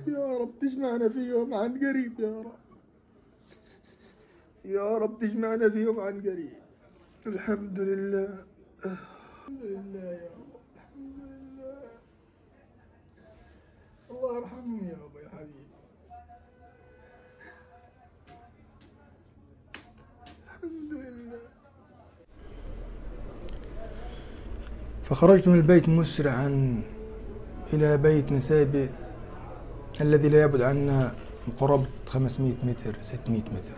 يا رب تجمعنا فيهم عن قريب يا رب، يا رب تجمعنا فيهم عن قريب. الحمد لله، الحمد لله يا رب، الحمد لله. الله يرحمهم يا أبا يا حبيبي. الحمد لله. فخرجت من البيت مسرعا إلى بيت نسابي الذي لا يبعد عنا قرابة 500 متر 600 متر.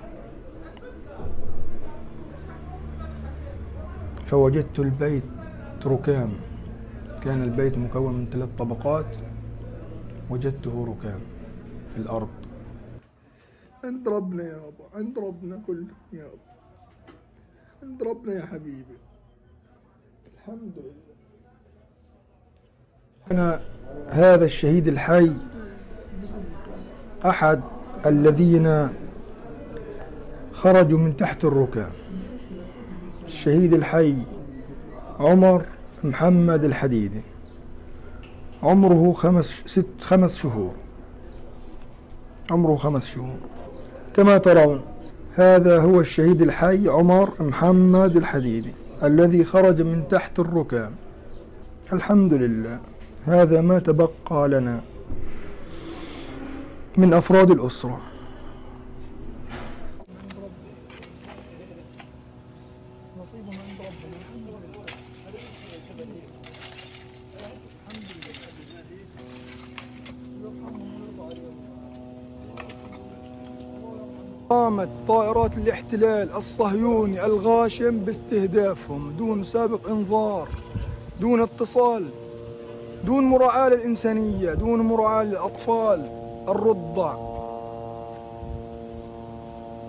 فوجدت البيت ركام، كان البيت مكون من 3 طبقات، وجدته ركام في الأرض. عند ربنا يا أبا، عند ربنا كله يا أبا، عند ربنا يا حبيبي. الحمد لله. أنا هذا الشهيد الحي أحد الذين خرجوا من تحت الركام. الشهيد الحي عمر محمد الحديدي، عمره 5 شهور، عمره 5 شهور. كما ترون هذا هو الشهيد الحي عمر محمد الحديدي الذي خرج من تحت الركام. الحمد لله. هذا ما تبقى لنا من أفراد الأسرة. قامت طائرات الاحتلال الصهيوني الغاشم باستهدافهم دون سابق انذار، دون اتصال، دون مراعاة للإنسانية، دون مراعاة للأطفال الرضع،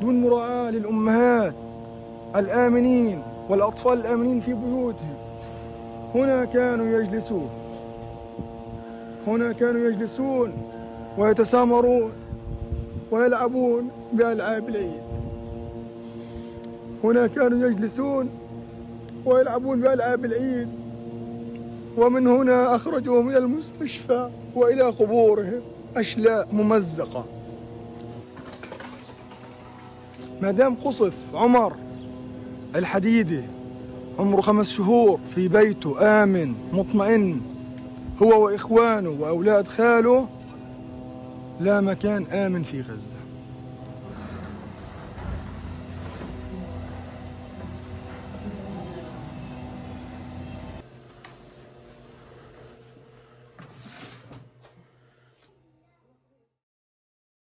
دون مراعاة للأمهات الآمنين والأطفال الآمنين في بيوتهم. هنا كانوا يجلسون، هنا كانوا يجلسون ويتسامرون ويلعبون بألعاب العيد. هنا كانوا يجلسون ويلعبون بألعاب العيد، ومن هنا أخرجوهم إلى المستشفى وإلى قبورهم أشلاء ممزقة. ما دام قصف عمر الحديدي عمره 5 شهور في بيته آمن مطمئن هو وإخوانه وأولاد خاله، لا مكان آمن في غزة.